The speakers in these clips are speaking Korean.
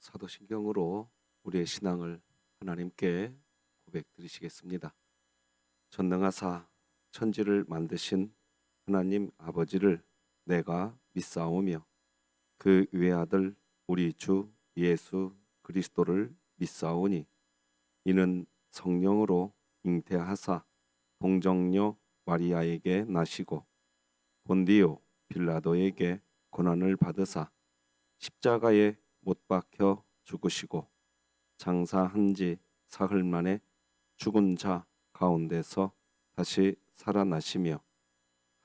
사도신경으로 우리의 신앙을 하나님께 고백드리시겠습니다. 전능하사 천지를 만드신 하나님 아버지를 내가 믿사오며 그 외아들 우리 주 예수 그리스도를 믿사오니 이는 성령으로 잉태하사 동정녀 마리아에게 나시고 본디오 빌라도에게 고난을 받으사 십자가에 못 박혀 죽으시고 장사한 지 사흘 만에 죽은 자 가운데서 다시 살아나시며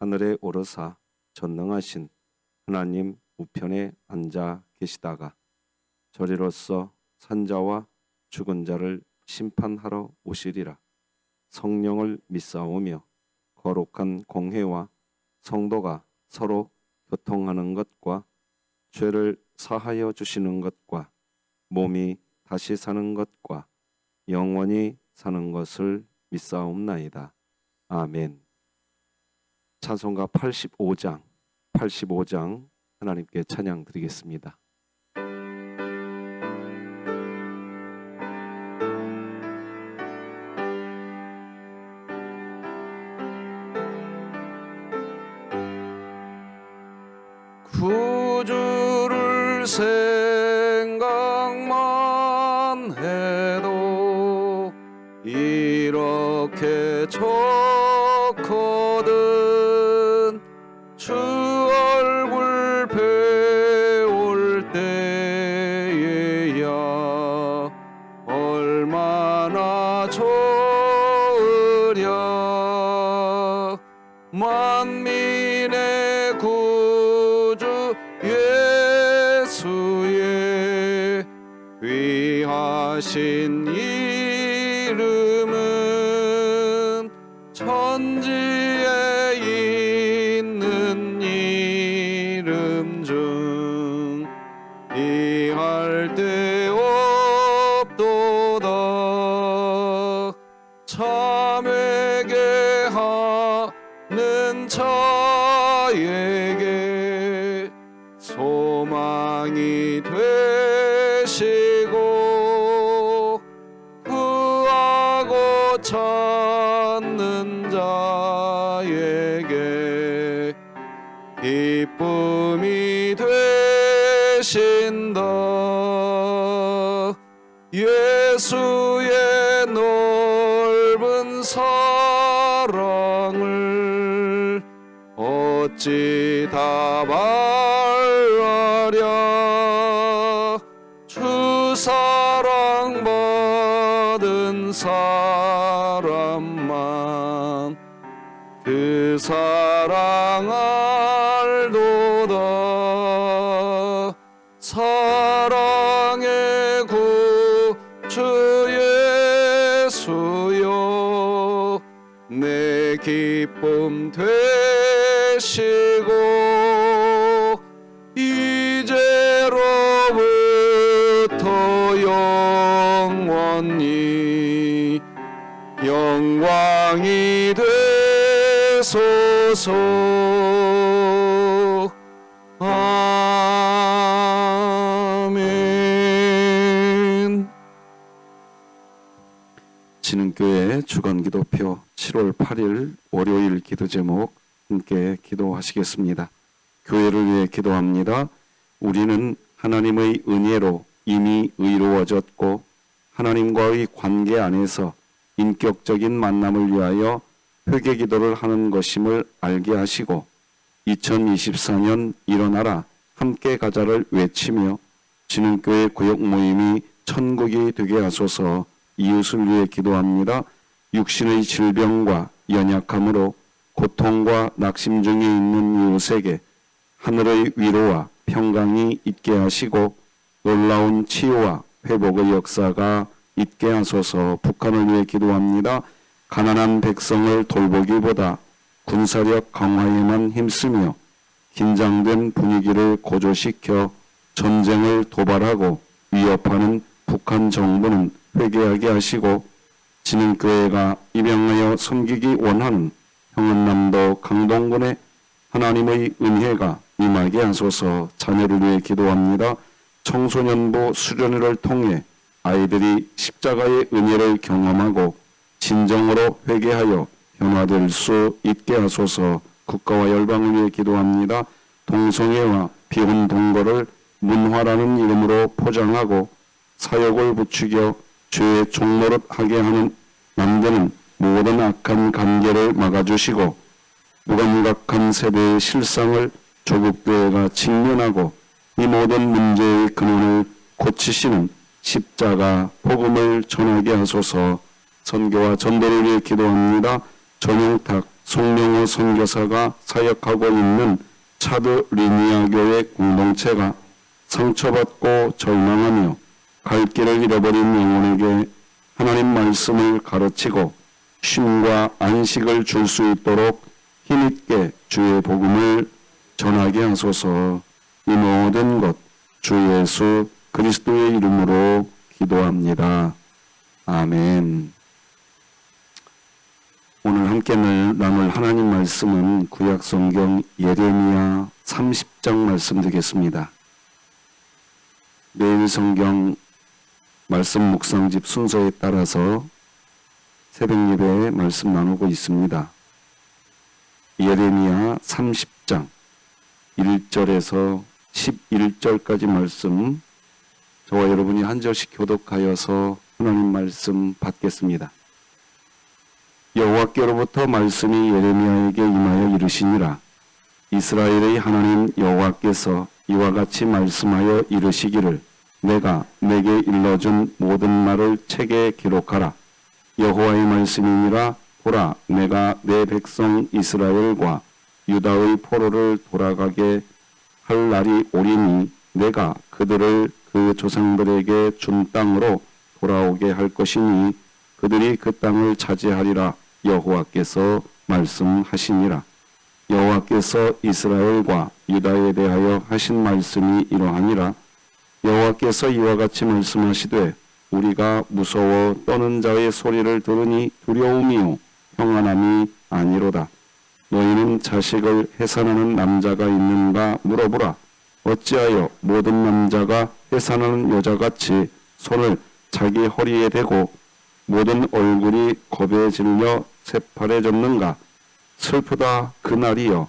하늘에 오르사 전능하신 하나님 우편에 앉아 계시다가 저리로서 산자와 죽은 자를 심판하러 오시리라. 성령을 믿사오며 거룩한 공회와 성도가 서로 교통하는 것과 죄를 사하여 주시는 것과 몸이 다시 사는 것과 영원히 사는 것을 믿사옵나이다. 아멘. 찬송가 85장 하나님께 찬양 드리겠습니다. 구주를 생각만 해도 이렇게 좋거든. 주 얼굴 배울 때에야 얼마나 좋으랴. 만민의 구주 예수의 귀하신 이름은 천지에 있는 이름 중 이할 데 없도다. 참 회개하는 자에게 소망이 되시고 구하고 찾는 자에게 기쁨이 되신다. 예수의 넓은 사랑을 어찌 다 말하랴. 주 사랑 받은 사람만 그 사랑 알도다. 사랑의 구주 예수여 내 기쁨 되시고 이제로부터 영원히 영광이 되소서. 아멘. 진흥교회 주간기도표 7월 8일 월요일 기도 제목 함께 기도하시겠습니다. 교회를 위해 기도합니다. 우리는 하나님의 은혜로 이미 의로워졌고 하나님과의 관계 안에서 인격적인 만남을 위하여 회개 기도를 하는 것임을 알게 하시고 2024년 일어나라 함께 가자를 외치며 진흥교회 구역 모임이 천국이 되게 하소서. 이웃을 위해 기도합니다. 육신의 질병과 연약함으로 고통과 낙심 중에 있는 이웃에게 하늘의 위로와 평강이 있게 하시고 놀라운 치유와 회복의 역사가 있게 하소서. 북한을 위해 기도합니다. 가난한 백성을 돌보기보다 군사력 강화에만 힘쓰며 긴장된 분위기를 고조시켜 전쟁을 도발하고 위협하는 북한 정부는 회개하게 하시고 진흥교회가 입양하여 섬기기 원하는 평안남도 강동군에 하나님의 은혜가 임하게 하소서. 자녀를 위해 기도합니다. 청소년부 수련회를 통해 아이들이 십자가의 은혜를 경험하고 진정으로 회개하여 변화될 수 있게 하소서. 국가와 열방을 위해 기도합니다. 동성애와 비혼 동거를 문화라는 이름으로 포장하고 사역을 부추겨 죄의 종노릇 하게 하는 만드는 모든 악한 관계를 막아주시고 무감각한 세대의 실상을 조국교회가 직면하고 이 모든 문제의 근원을 고치시는 십자가 복음을 전하게 하소서. 선교와 전도를 위해 기도합니다. 전용탁 송명호 선교사가 사역하고 있는 차드 리니아 교회 공동체가 상처받고 절망하며 갈 길을 잃어버린 영혼에게 하나님 말씀을 가르치고 쉼과 안식을 줄 수 있도록 힘있게 주의 복음을 전하게 하소서. 이 모든 것 주 예수 그리스도의 이름으로 기도합니다. 아멘. 오늘 함께 나눌 하나님 말씀은 구약성경 예레미야 30장 말씀 되겠습니다. 매일 성경 말씀 묵상집 순서에 따라서 새벽 예배에 말씀 나누고 있습니다. 예레미야 30장 1절에서 11절까지 말씀, 저와 여러분이 한 절씩 교독하여서 하나님 말씀 받겠습니다. 여호와께로부터 말씀이 예레미야에게 임하여 이르시니라. 이스라엘의 하나님 여호와께서 이와 같이 말씀하여 이르시기를 내가 내게 일러준 모든 말을 책에 기록하라. 여호와의 말씀이니라. 보라, 내가 내 백성 이스라엘과 유다의 포로를 돌아가게 할 날이 오리니 내가 그들을 그 조상들에게 준 땅으로 돌아오게 할 것이니 그들이 그 땅을 차지하리라. 여호와께서 말씀하시니라. 여호와께서 이스라엘과 유다에 대하여 하신 말씀이 이러하니라. 여호와께서 이와 같이 말씀하시되 우리가 무서워 떠는 자의 소리를 들으니 두려움이요 평안함이 아니로다. 너희는 자식을 해산하는 남자가 있는가 물어보라. 어찌하여 모든 남자가 해산하는 여자같이 손을 자기 허리에 대고 모든 얼굴이 겁에 질려 새파래졌는가. 슬프다 그날이여.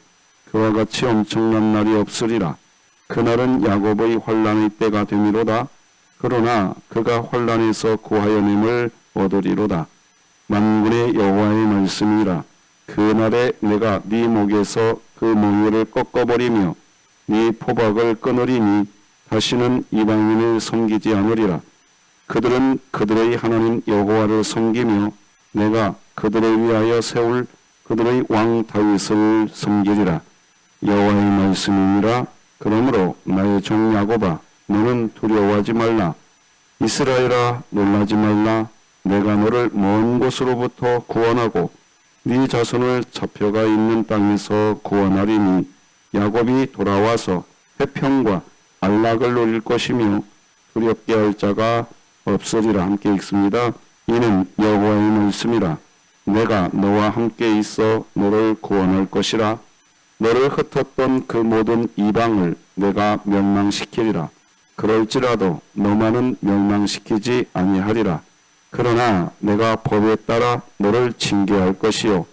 그와 같이 엄청난 날이 없으리라. 그날은 야곱의 환난의 때가 되미로다. 그러나 그가 환난에서 구하여냄을 얻으리로다. 만군의 여호와의 말씀이라. 그날에 내가 네 목에서 그 몽유를 꺾어버리며 네 포박을 끊으리니 다시는 이방인을 섬기지 않으리라. 그들은 그들의 하나님 여호와를 섬기며 내가 그들을 위하여 세울 그들의 왕 다윗을 섬기리라. 여호와의 말씀이니라. 그러므로 나의 종 야곱아 너는 두려워하지 말라. 이스라엘아 놀라지 말라. 내가 너를 먼 곳으로부터 구원하고 네 자손을 잡혀가 있는 땅에서 구원하리니 야곱이 돌아와서 해평과 안락을 누릴 것이며 두렵게 할 자가 없으리라. 함께 읽습니다. 이는 여호와의 말씀이라. 내가 너와 함께 있어 너를 구원할 것이라. 너를 흩었던 그 모든 이방을 내가 멸망시키리라. 그럴지라도 너만은 멸망시키지 아니하리라. 그러나 내가 법에 따라 너를 징계할 것이요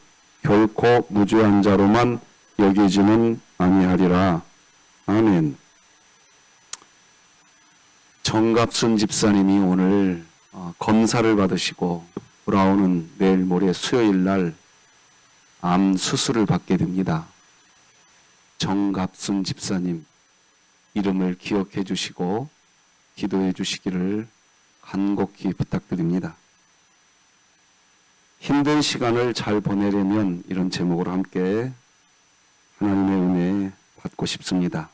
결코 무죄한 자로만 여기지는 아니하리라. 아멘. 정갑순 집사님이 오늘 검사를 받으시고 돌아오는 내일 모레 수요일 날 암 수술을 받게 됩니다. 정갑순 집사님 이름을 기억해 주시고 기도해 주시기를 간곡히 부탁드립니다. 힘든 시간을 잘 보내려면 이런 제목으로 함께 하나님의 은혜 받고 싶습니다.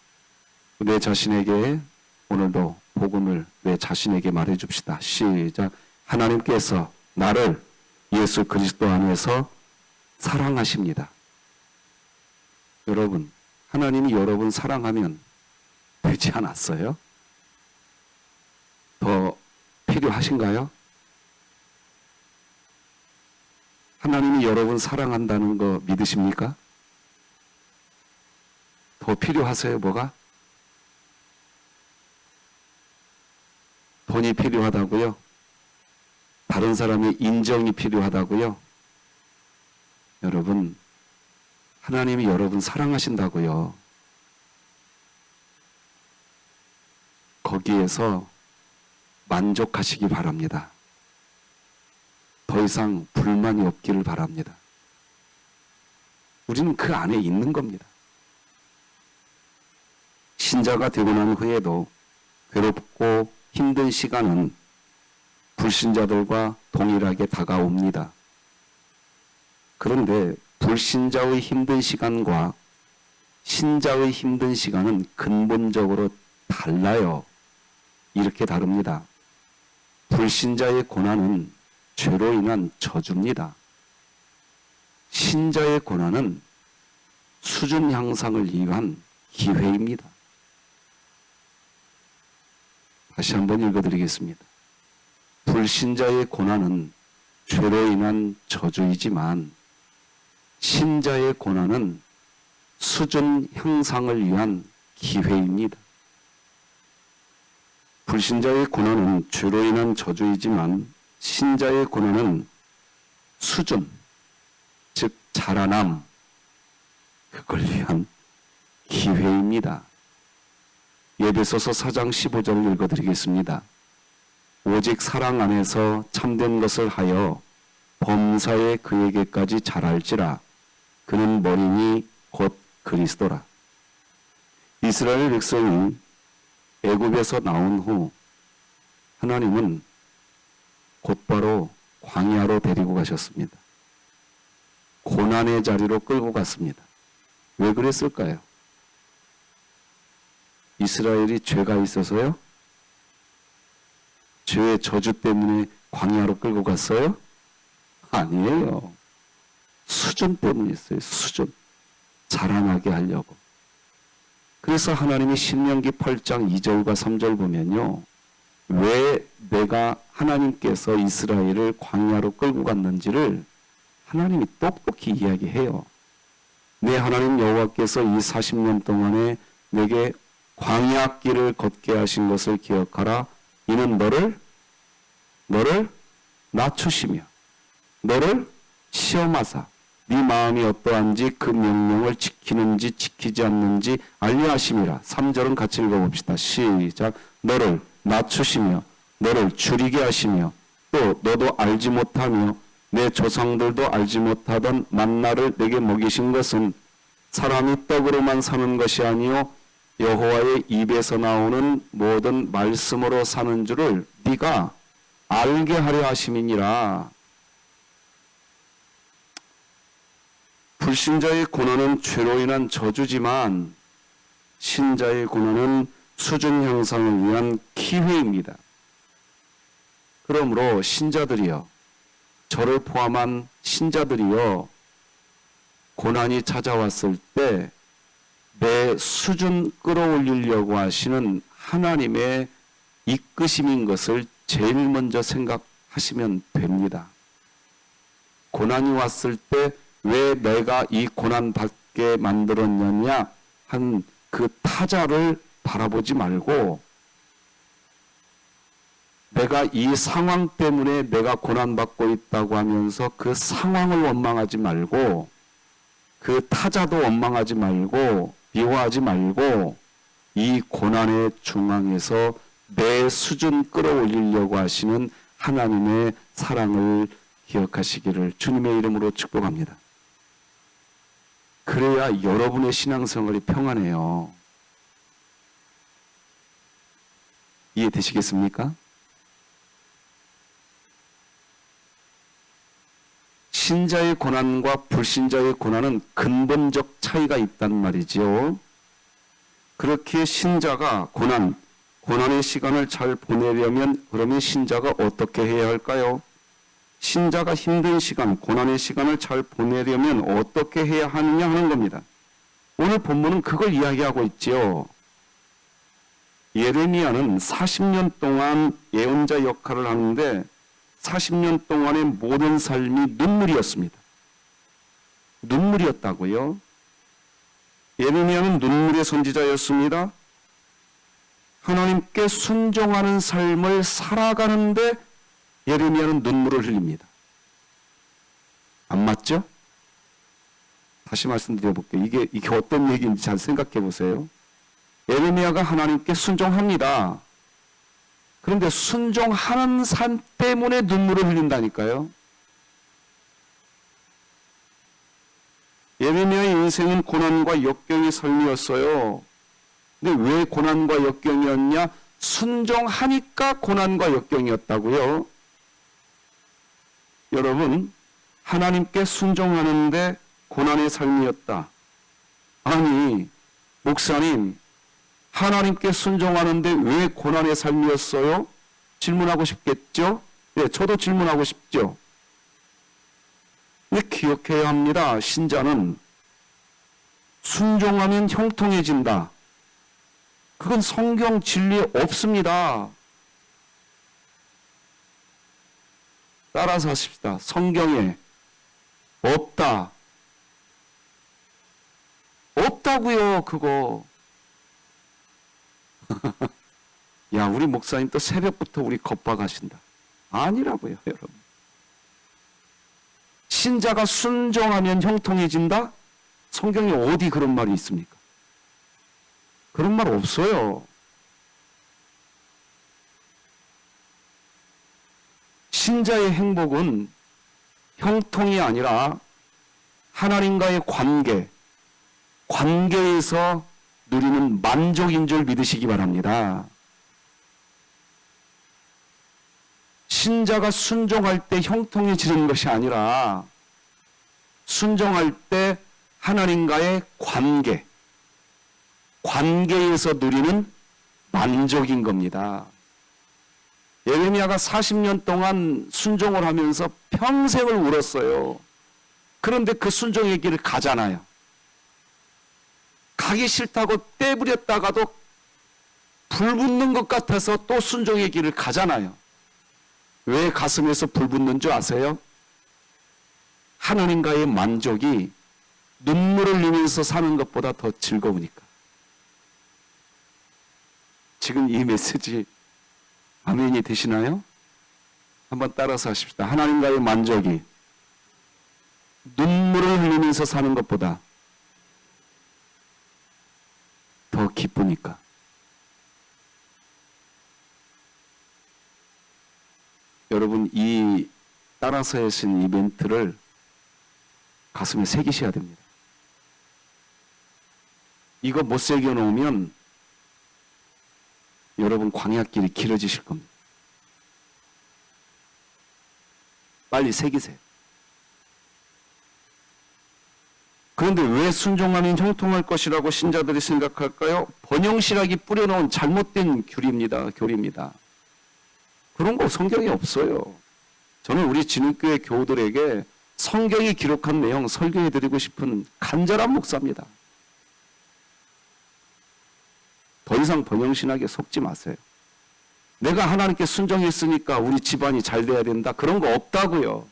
내 자신에게 오늘도 복음을 내 자신에게 말해 줍시다. 시작. 하나님께서 나를 예수 그리스도 안에서 사랑하십니다. 여러분, 하나님이 여러분 사랑하면 되지 않았어요? 더 필요하신가요? 하나님이 여러분 사랑한다는 거 믿으십니까? 더 필요하세요, 뭐가? 돈이 필요하다고요? 다른 사람의 인정이 필요하다고요? 여러분, 하나님이 여러분 사랑하신다고요. 거기에서 만족하시기 바랍니다. 더 이상 불만이 없기를 바랍니다. 우리는 그 안에 있는 겁니다. 신자가 되고 난 후에도 괴롭고 힘든 시간은 불신자들과 동일하게 다가옵니다. 그런데 불신자의 힘든 시간과 신자의 힘든 시간은 근본적으로 달라요. 이렇게 다릅니다. 불신자의 고난은 죄로 인한 저주입니다. 신자의 고난은 수준 향상을 위한 기회입니다. 다시 한번 읽어드리겠습니다. 불신자의 고난은 죄로 인한 저주이지만 신자의 고난은 수준 향상을 위한 기회입니다. 불신자의 고난은 죄로 인한 저주이지만 신자의 고난은 수준, 즉 자라남, 그걸 위한 기회입니다. 에베소서 4장 15절을 읽어드리겠습니다. 오직 사랑 안에서 참된 것을 하여 범사에 그에게까지 자랄지라. 그는 머리니 곧 그리스도라. 이스라엘 백성이 애굽에서 나온 후 하나님은 곧바로 광야로 데리고 가셨습니다. 고난의 자리로 끌고 갔습니다. 왜 그랬을까요? 이스라엘이 죄가 있어서요? 죄의 저주 때문에 광야로 끌고 갔어요? 아니에요. 수준 때문이었어요. 수준. 자라나게 하려고. 그래서 하나님이 신명기 8장 2절과 3절 보면요. 왜 내가 하나님께서 이스라엘을 광야로 끌고 갔는지를 하나님이 똑똑히 이야기해요. 내 하나님 여호와께서 이 40년 동안에 내게 광야길을 걷게 하신 것을 기억하라. 이는 너를 낮추시며 너를 시험하사 네 마음이 어떠한지 그 명령을 지키는지 지키지 않는지 알려 하심이라. 3절은 같이 읽어봅시다. 시작. 너를 낮추시며 너를 줄이게 하시며 또 너도 알지 못하며 내 조상들도 알지 못하던 만나를 내게 먹이신 것은 사람이 떡으로만 사는 것이 아니요 여호와의 입에서 나오는 모든 말씀으로 사는 줄을 네가 알게 하려 하심이니라. 불신자의 고난은 죄로 인한 저주지만 신자의 고난은 수준 향상을 위한 기회입니다. 그러므로 신자들이여, 저를 포함한 신자들이여, 고난이 찾아왔을 때 내 수준 끌어올리려고 하시는 하나님의 이끄심인 것을 제일 먼저 생각하시면 됩니다. 고난이 왔을 때 왜 내가 이 고난 받게 만들었느냐 한 그 타자를 바라보지 말고 내가 이 상황 때문에 내가 고난받고 있다고 하면서 그 상황을 원망하지 말고 그 타자도 원망하지 말고 미워하지 말고 이 고난의 중앙에서 내 수준 끌어올리려고 하시는 하나님의 사랑을 기억하시기를 주님의 이름으로 축복합니다. 그래야 여러분의 신앙생활이 평안해요. 이해되시겠습니까? 신자의 고난과 불신자의 고난은 근본적 차이가 있단 말이지요. 그렇게 신자가 고난의 시간을 잘 보내려면 그러면 신자가 어떻게 해야 할까요? 신자가 힘든 시간, 고난의 시간을 잘 보내려면 어떻게 해야 하느냐 하는 겁니다. 오늘 본문은 그걸 이야기하고 있지요. 예레미야는 40년 동안 예언자 역할을 하는데 40년 동안의 모든 삶이 눈물이었습니다. 눈물이었다고요? 예레미야는 눈물의 선지자였습니다. 하나님께 순종하는 삶을 살아가는데 예레미야는 눈물을 흘립니다. 안 맞죠? 다시 말씀드려볼게요. 이게 어떤 얘기인지 잘 생각해 보세요. 예레미야가 하나님께 순종합니다. 그런데 순종하는 삶 때문에 눈물을 흘린다니까요. 예레미야의 인생은 고난과 역경의 삶이었어요. 근데 왜 고난과 역경이었냐? 순종하니까 고난과 역경이었다고요. 여러분, 하나님께 순종하는데 고난의 삶이었다. 아니, 목사님, 하나님께 순종하는데 왜 고난의 삶이었어요? 질문하고 싶겠죠? 네, 저도 질문하고 싶죠. 근데 기억해야 합니다. 신자는 순종하면 형통해진다. 그건 성경 진리에 없습니다. 따라서 하십시다. 성경에 없다. 없다고요, 그거. 야, 우리 목사님 또 새벽부터 우리 겁박하신다. 아니라고요, 여러분. 신자가 순종하면 형통해진다? 성경에 어디 그런 말이 있습니까? 그런 말 없어요. 신자의 행복은 형통이 아니라 하나님과의 관계에서 누리는 만족인 줄 믿으시기 바랍니다. 신자가 순종할 때 형통해지는 것이 아니라 순종할 때 하나님과의 관계에서 누리는 만족인 겁니다. 예레미야가 40년 동안 순종을 하면서 평생을 울었어요. 그런데 그 순종의 길을 가잖아요. 가기 싫다고 떼부렸다가도 불 붙는 것 같아서 또 순종의 길을 가잖아요. 왜 가슴에서 불 붙는 줄 아세요? 하나님과의 만족이 눈물을 흘리면서 사는 것보다 더 즐거우니까. 지금 이 메시지 아멘이 되시나요? 한번 따라서 하십시다. 하나님과의 만족이 눈물을 흘리면서 사는 것보다 더 기쁘니까. 여러분, 이 따라서 하신 이벤트를 가슴에 새기셔야 됩니다. 이거 못 새겨놓으면 여러분 광야길이 길어지실 겁니다. 빨리 새기세요. 그런데 왜 순종하면 형통할 것이라고 신자들이 생각할까요? 번영실학이 뿌려놓은 잘못된 교리입니다. 그런 거 성경에 없어요. 저는 우리 진흥교회 교우들에게 성경이 기록한 내용 설교해드리고 싶은 간절한 목사입니다. 더 이상 번영신학에 속지 마세요. 내가 하나님께 순종했으니까 우리 집안이 잘 돼야 된다. 그런 거 없다고요.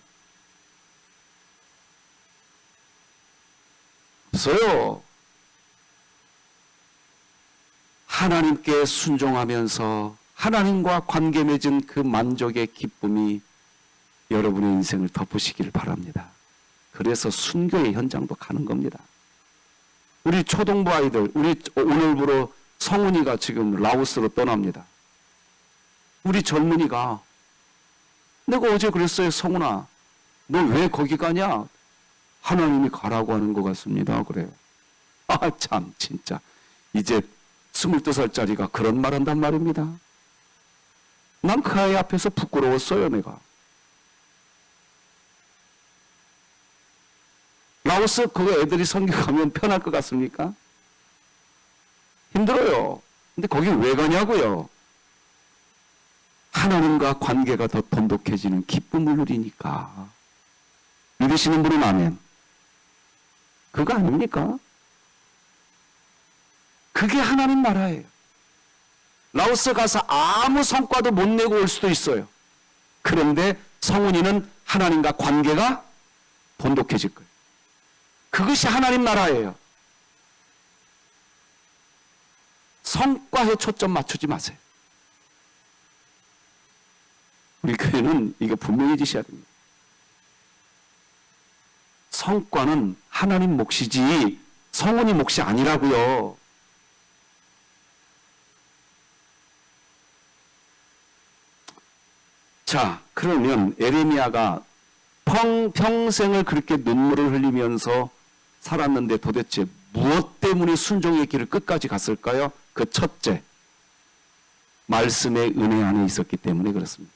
없어요. 하나님께 순종하면서 하나님과 관계 맺은 그 만족의 기쁨이 여러분의 인생을 덮으시기를 바랍니다. 그래서 순교의 현장도 가는 겁니다. 우리 초등부 아이들, 우리 오늘부로 성훈이가 지금 라오스로 떠납니다. 우리 젊은이가 내가 어제 그랬어요. 성훈아, 너 왜 거기 가냐? 하나님이 가라고 하는 것 같습니다. 그래요. 아, 참 진짜 이제 22살짜리가 그런 말 한단 말입니다. 난 그 아이 앞에서 부끄러웠어요. 내가 라오스 그거 애들이 선교 가면 편할 것 같습니까? 힘들어요. 근데 거기 왜 가냐고요? 하나님과 관계가 더 돈독해지는 기쁨을 누리니까. 믿으시는 분은 아멘. 그거 아닙니까? 그게 하나님 나라예요. 라오스 가서 아무 성과도 못 내고 올 수도 있어요. 그런데 성훈이는 하나님과 관계가 돈독해질 거예요. 그것이 하나님 나라예요. 성과에 초점 맞추지 마세요. 우리 교회는 이거 분명히 지셔야 됩니다. 성과는 하나님 몫이지 성은이 몫이 아니라고요. 자, 그러면 에레미야가 평생을 그렇게 눈물을 흘리면서 살았는데 도대체 무엇 때문에 순종의 길을 끝까지 갔을까요? 그 첫째, 말씀의 은혜 안에 있었기 때문에 그렇습니다.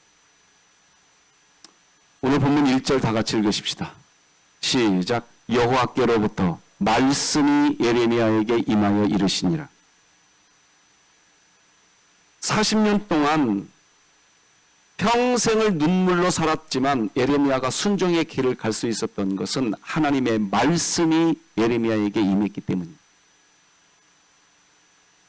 오늘 본문 1절 다 같이 읽으십시다. 시작. 여호와께로부터 말씀이 예레미야에게 임하여 이르시니라. 40년 동안 평생을 눈물로 살았지만 예레미야가 순종의 길을 갈 수 있었던 것은 하나님의 말씀이 예레미야에게 임했기 때문입니다.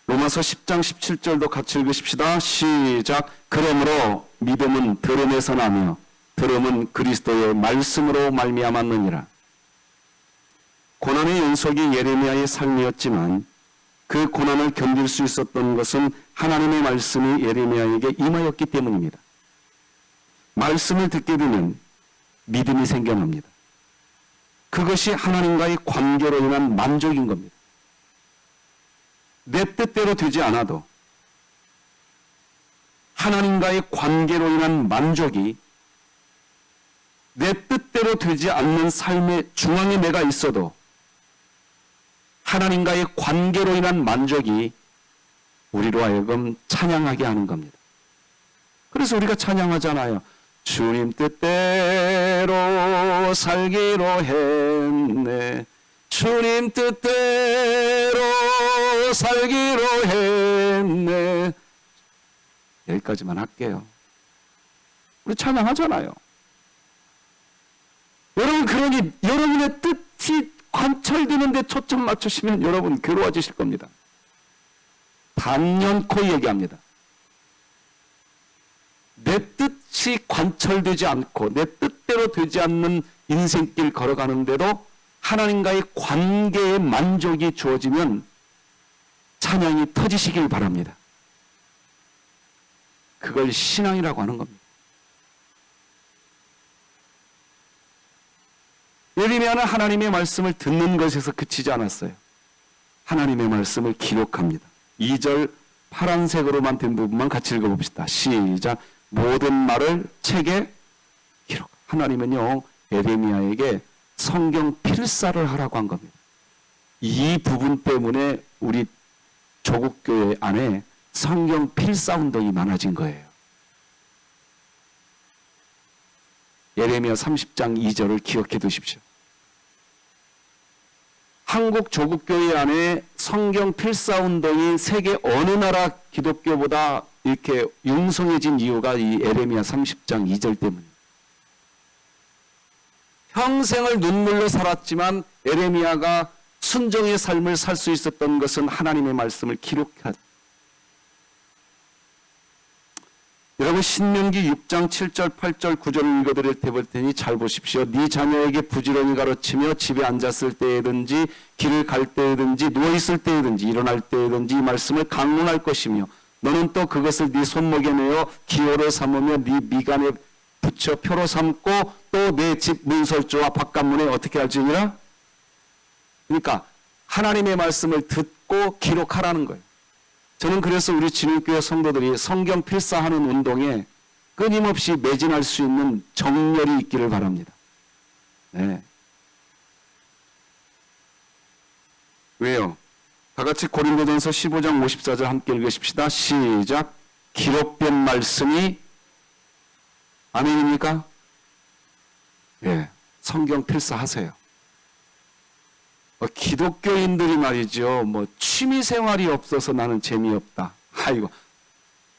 로마서 10장 17절도 같이 읽으십시다. 시작. 그러므로 믿음은 들음에서 나며 들음은 그리스도의 말씀으로 말미암았느니라. 고난의 연속이 예레미야의 삶이었지만 그 고난을 견딜 수 있었던 것은 하나님의 말씀이 예레미야에게 임하였기 때문입니다. 말씀을 듣게 되면 믿음이 생겨납니다. 그것이 하나님과의 관계로 인한 만족인 겁니다. 내 뜻대로 되지 않아도 하나님과의 관계로 인한 만족이 내 뜻대로 되지 않는 삶의 중앙에 내가 있어도 하나님과의 관계로 인한 만족이 우리로 하여금 찬양하게 하는 겁니다. 그래서 우리가 찬양하잖아요. 주님 뜻대로 살기로 했네. 주님 뜻대로 살기로 했네. 여기까지만 할게요. 우리 찬양하잖아요. 여러분, 그러니 여러분의 뜻이 관철되는데 초점 맞추시면 여러분 괴로워지실 겁니다. 단연코 얘기합니다. 내 뜻이 관철되지 않고 내 뜻대로 되지 않는 인생길 걸어가는데도 하나님과의 관계의 만족이 주어지면 찬양이 터지시길 바랍니다. 그걸 신앙이라고 하는 겁니다. 예레미야는 하나님의 말씀을 듣는 것에서 그치지 않았어요. 하나님의 말씀을 기록합니다. 2절 파란색으로만 된 부분만 같이 읽어봅시다. 시작. 모든 말을 책에 기록. 하나님은요, 예레미야에게 성경 필사를 하라고 한 겁니다. 이 부분 때문에 우리 조국교회 안에 성경 필사 운동이 많아진 거예요. 예레미야 30장 2절을 기억해 두십시오. 한국 조국교회 안에 성경 필사 운동이 세계 어느 나라 기독교보다 이렇게 융성해진 이유가 이 예레미야 30장 2절 때문입니다. 평생을 눈물로 살았지만 예레미야가 순종의 삶을 살 수 있었던 것은 하나님의 말씀을 기록하죠. 여러분, 신명기 6장 7절 8절 9절을 읽어드릴 테니 잘 보십시오. 네 자녀에게 부지런히 가르치며 집에 앉았을 때든지 길을 갈 때든지 누워있을 때든지 일어날 때든지 이 말씀을 강론할 것이며 너는 또 그것을 네 손목에 내어 기호로 삼으며 네 미간에 붙여 표로 삼고 또 내 집 문설주와 바깥문에 어떻게 할지니라? 그러니까 하나님의 말씀을 듣고 기록하라는 거예요. 저는 그래서 우리 진흥교회 성도들이 성경 필사하는 운동에 끊임없이 매진할 수 있는 정열이 있기를 바랍니다. 네. 왜요? 다 같이 고린도전서 15장 54절 함께 읽으십시다. 시작. 기록된 말씀이 아멘입니까? 예, 성경 필사하세요. 기독교인들이 말이죠. 취미 생활이 없어서 나는 재미없다. 아이고,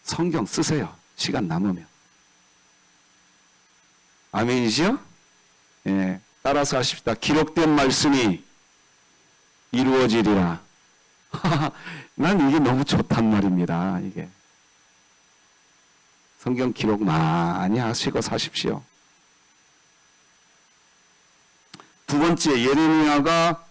성경 쓰세요. 시간 남으면. 아멘이죠? 예, 따라서 하십시다. 기록된 말씀이 이루어지리라. 난 이게 너무 좋단 말입니다. 이게. 성경 기록 많이 하시고 사십시오. 두 번째, 예레미야가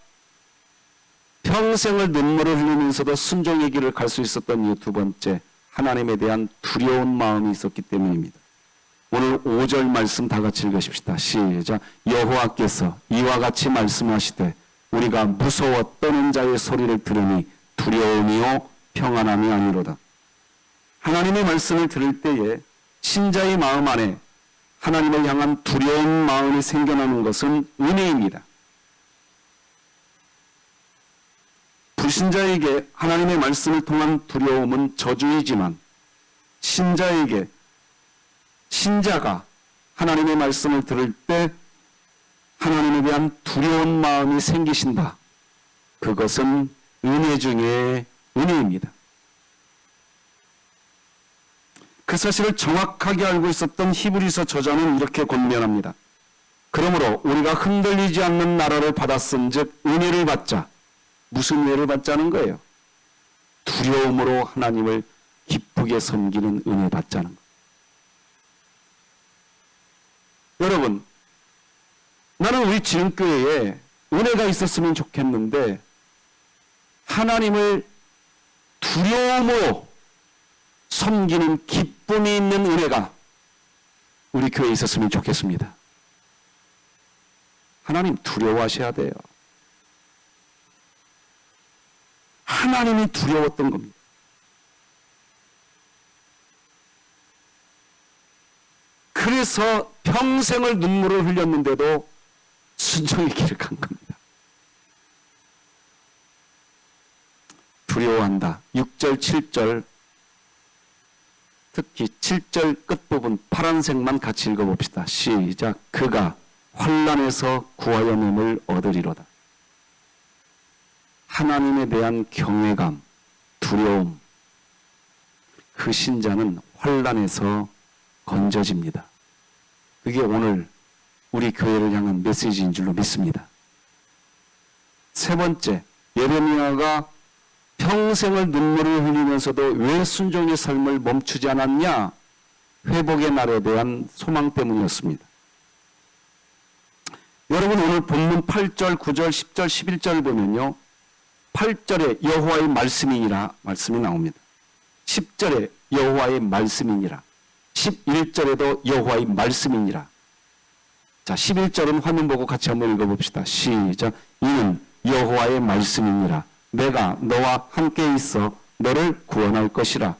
평생을 눈물을 흘리면서도 순종의 길을 갈 수 있었던 이유 두 번째, 하나님에 대한 두려운 마음이 있었기 때문입니다. 오늘 5절 말씀 다 같이 읽으십시다. 시작. 여호와께서 이와 같이 말씀하시되 우리가 무서워 떠는 자의 소리를 들으니 두려움이요 평안함이 아니로다. 하나님의 말씀을 들을 때에 신자의 마음 안에 하나님을 향한 두려운 마음이 생겨나는 것은 은혜입니다. 불신자에게 하나님의 말씀을 통한 두려움은 저주이지만 신자가 하나님의 말씀을 들을 때 하나님에 대한 두려운 마음이 생기신다. 그것은 은혜 중에 은혜입니다. 그 사실을 정확하게 알고 있었던 히브리서 저자는 이렇게 권면합니다. 그러므로 우리가 흔들리지 않는 나라를 받았은즉 은혜를 받자. 무슨 은혜를 받자는 거예요? 두려움으로 하나님을 기쁘게 섬기는 은혜 받자는 거예요. 여러분, 나는 우리 지은교회에 은혜가 있었으면 좋겠는데 하나님을 두려움으로 섬기는 기쁨이 있는 은혜가 우리 교회에 있었으면 좋겠습니다. 하나님 두려워하셔야 돼요. 하나님이 두려웠던 겁니다. 그래서 평생을 눈물을 흘렸는데도 순종의 길을 간 겁니다. 두려워한다. 6절, 7절, 특히 7절 끝부분 파란색만 같이 읽어봅시다. 시작. 그가 환난에서 구하여 냄을 얻으리로다. 하나님에 대한 경외감, 두려움, 그 신자는 환난에서 건져집니다. 그게 오늘 우리 교회를 향한 메시지인 줄로 믿습니다. 세 번째, 예레미야가 평생을 눈물을 흘리면서도 왜 순종의 삶을 멈추지 않았냐? 회복의 날에 대한 소망 때문이었습니다. 여러분, 오늘 본문 8절, 9절, 10절, 11절 보면요. 8절에 여호와의 말씀이니라 말씀이 나옵니다. 10절에 여호와의 말씀이니라. 11절에도 여호와의 말씀이니라. 자, 11절은 화면 보고 같이 한번 읽어봅시다. 시작. 이는 여호와의 말씀이니라. 내가 너와 함께 있어 너를 구원할 것이라.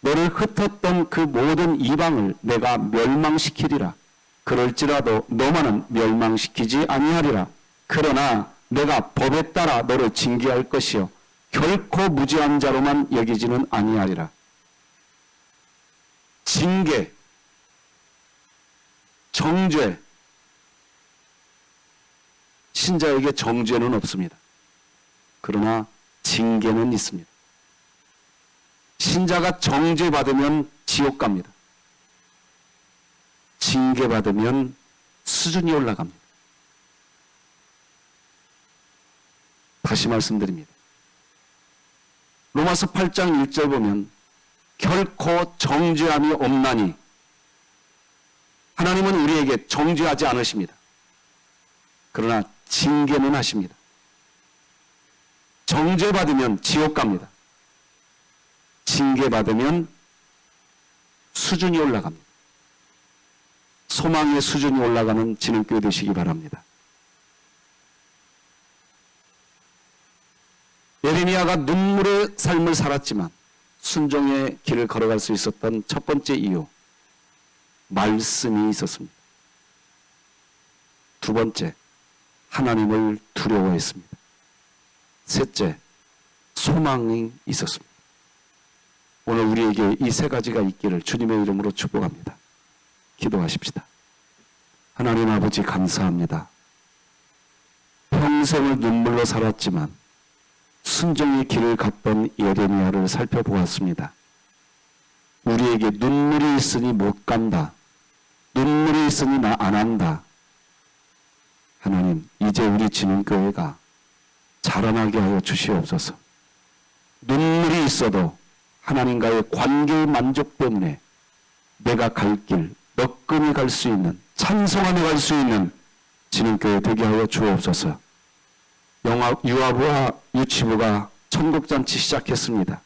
너를 흩었던 그 모든 이방을 내가 멸망시키리라. 그럴지라도 너만은 멸망시키지 아니하리라. 그러나 내가 법에 따라 너를 징계할 것이요 결코 무죄한 자로만 여기지는 아니하리라. 징계, 정죄, 신자에게 정죄는 없습니다. 그러나 징계는 있습니다. 신자가 정죄받으면 지옥 갑니다. 징계받으면 수준이 올라갑니다. 다시 말씀드립니다. 로마서 8장 1절 보면 결코 정죄함이 없나니 하나님은 우리에게 정죄하지 않으십니다. 그러나 징계는 하십니다. 정죄받으면 지옥 갑니다. 징계받으면 수준이 올라갑니다. 소망의 수준이 올라가는 진흥교회 되시기 바랍니다. 예레미야가 눈물의 삶을 살았지만 순종의 길을 걸어갈 수 있었던 첫 번째 이유, 말씀이 있었습니다. 두 번째, 하나님을 두려워했습니다. 셋째, 소망이 있었습니다. 오늘 우리에게 이 세 가지가 있기를 주님의 이름으로 축복합니다. 기도하십시다. 하나님 아버지 감사합니다. 평생을 눈물로 살았지만 순종의 길을 갔던 예레미야를 살펴보았습니다. 우리에게 눈물이 있으니 못 간다. 눈물이 있으니 나 안 한다. 하나님, 이제 우리 진흥교회가 자라나게 하여 주시옵소서. 눈물이 있어도 하나님과의 관계의 만족 때문에 내가 갈 길, 너끈히 갈 수 있는, 찬송하며 갈 수 있는 진흥교회 되게 하여 주옵소서. 유아부와 유치부가 천국잔치 시작했습니다.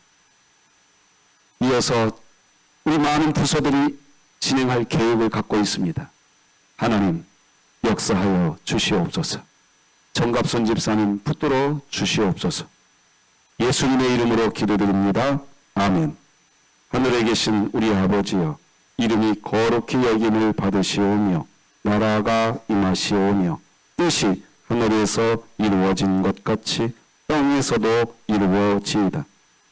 이어서 우리 많은 부서들이 진행할 계획을 갖고 있습니다. 하나님 역사하여 주시옵소서. 정갑순 집사님 붙들어 주시옵소서. 예수님의 이름으로 기도드립니다. 아멘. 하늘에 계신 우리 아버지여, 이름이 거룩히 여김을 받으시오며 나라가 임하시오며 뜻이 하늘에서 이루어진 것 같이 땅에서도 이루어지이다.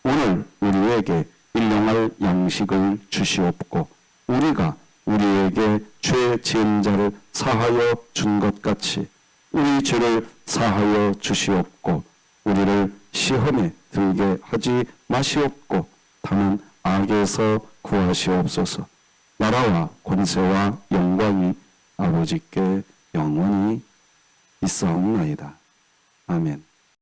오늘 우리에게 일용할 양식을 주시옵고 우리가 우리에게 죄 지은 자를 사하여 준 것 같이 우리 죄를 사하여 주시옵고 우리를 시험에 들게 하지 마시옵고 다만 악에서 구하시옵소서. 나라와 권세와 영광이 아버지께 영원히 있사옵나이다. 아멘.